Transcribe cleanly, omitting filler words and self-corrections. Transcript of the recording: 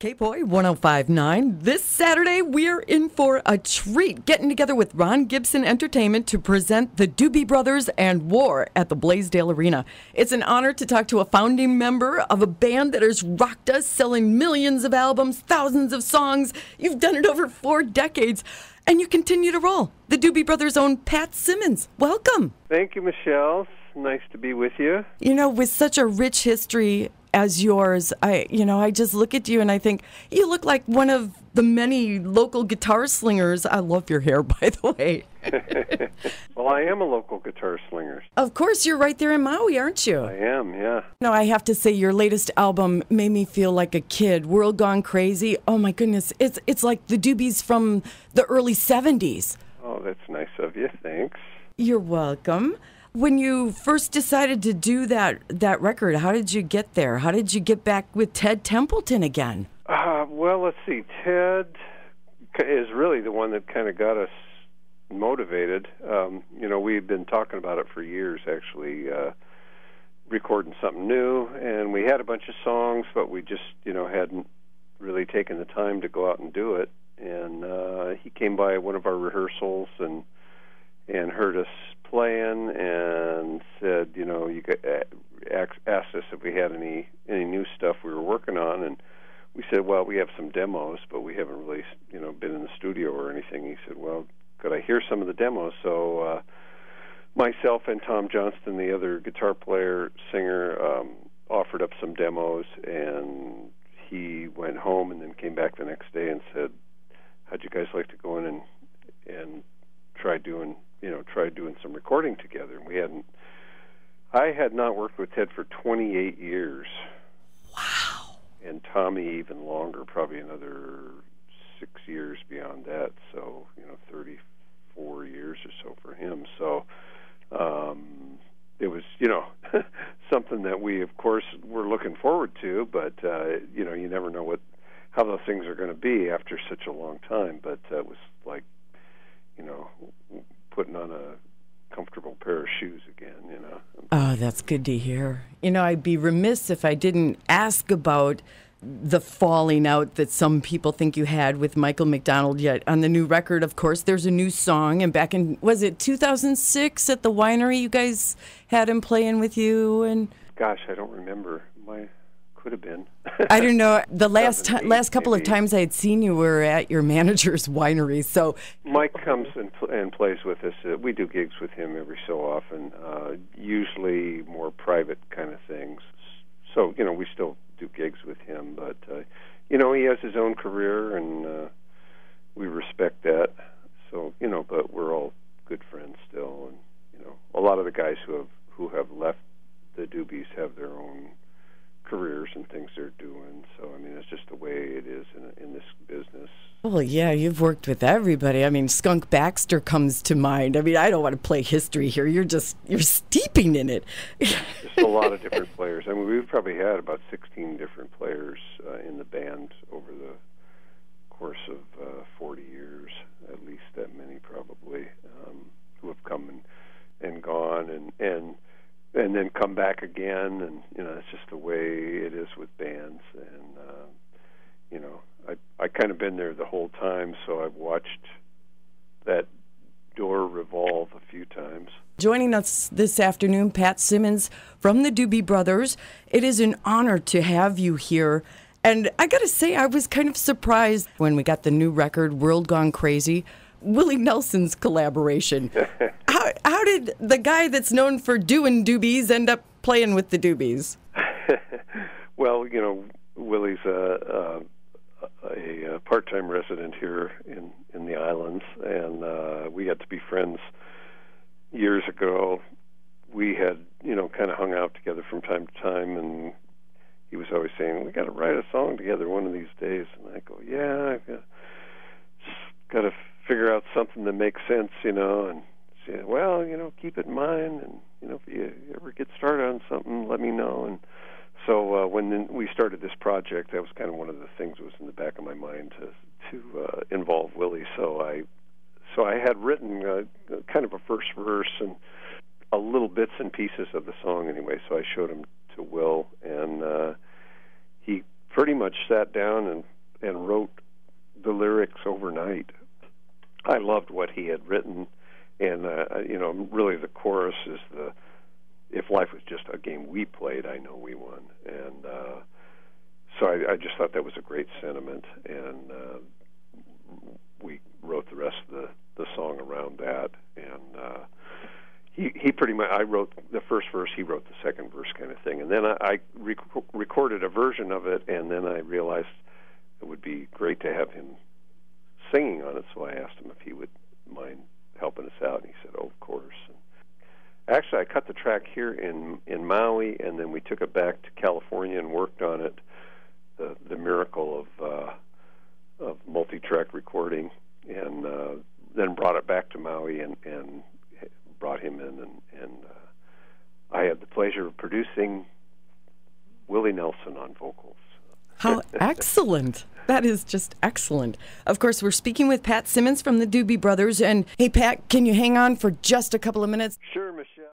K-Boy 1059. This Saturday, we're in for a treat, getting together with Ron Gibson Entertainment to present the Doobie Brothers and War at the Blaisdell Arena. It's an honor to talk to a founding member of a band that has rocked us, selling millions of albums, thousands of songs. You've done it over 4 decades, and you continue to roll. The Doobie Brothers' own PatSimmons. Welcome. Thank you, Michelle. Nice to be with you. You know, with such a rich history as yours, I just look at you and I think you look like one of the many local guitar slingers. I love your hair, by the way. Well, I am a local guitar slinger. Of course, you're right there in Maui, aren't you? I am, yeah. No, I have to say your latest album made me feel like a kid. World Gone Crazy. Oh my goodness, it's like the Doobies from the early 70s. Oh, that's nice of you. Thanks. You're welcome. When you first decided to do that record, how did you get there? How did you get back with Ted Templeton again? Well, let's see. Ted is really the one that kind of got us motivated. We've been talking about it for years, actually, recording something new. And we had a bunch of songs, but we just, hadn't really taken the time to go out and do it. And he came by one of our rehearsals and heard us playing and said, asked us if we had any new stuff we were working on, and we said, well, we have some demos, but we haven't really, been in the studio or anything. He said, well, could I hear some of the demos? So myself and Tom Johnston, the other guitar player, singer, offered up some demos, and he went home and then came back the next day and said, how'd you guys like to go in and try doing some recording together? And I had not worked with Ted for 28 years. Wow. And Tommy even longer, probably another 6 years beyond that. So, 34 years or so for him. So, it was, something that we, of course, were looking forward to, but, you never know how those things are going to be after such a long time. But it was like, putting on a comfortable pair of shoes again, Oh, that's good to hear. I'd be remiss if I didn't ask about the falling out that some people think you had with Michael McDonald. Yet on the new record, of course, there's a new song. And back in, was it 2006 at the winery, you guys had him playing with you? And gosh, I don't remember. Could have been. I don't know. The last couple of times I had seen you were at your manager's winery. So Mike comes and plays with us. We do gigs with him every so often, usually more private kind of things. So, we still do gigs with him. But, he has his own career, and we respect that. So, but we're all good friends still. And, a lot of the guys who have left the Doobies have their own careers and things they're doing. So, it's just the way it is in this business. Well, yeah, you've worked with everybody. Skunk Baxter comes to mind. I don't want to play history here. You're steeping in it. Just a lot of different players. We've probably had about 16 different players in the band over the course of 40 years, at least that many probably, who have come and gone and then come back again, and it's just the way it is with bands. And I kind of been there the whole time, so I've watched that door revolve a few times. Joining us this afternoon, PatSimmons from the Doobie Brothers. It is an honor to have you here. And I got to say, I was kind of surprised when we got the new record, World Gone Crazy, Willie Nelson's collaboration. How did the guy that's known for doing doobies end up playing with the Doobies? Well, Willie's a part-time resident here in the islands, and we got to be friends years ago. We had, kind of hung out together from time to time, and he was always saying, we got to write a song together one of these days. And I go, yeah, I've got to figure out something that makes sense, and say, well, keep it in mind, and, if you ever get started on something, let me know. And so when we started this project, that was kind of one of the things that was in the back of my mind to involve Willie. So I had written kind of a first verse and a little bits and pieces of the song anyway. So I showed him to Will, and he pretty much sat down down and wrote the lyrics overnight. I loved what he had written, and really the chorus is if life was just a game we played, I know we won. And so I just thought that was a great sentiment, and we wrote the rest of the song around that. And he pretty much, I wrote the first verse, he wrote the second verse kind of thing. And then I recorded a version of it, and then I realized it would be great to have him singing on it, so I asked him if he would mind helping us out, and he said, "Oh, of course." And actually, I cut the track here in Maui, and then we took it back to California and worked on it, the miracle of multi-track recording, and then brought it back to Maui and brought him in, and I had the pleasure of producing Willie Nelson on vocals. How excellent. That is just excellent. Of course, we're speaking with PatSimmons from the Doobie Brothers. And hey, Pat, can you hang on for just a couple of minutes? Sure, Michelle.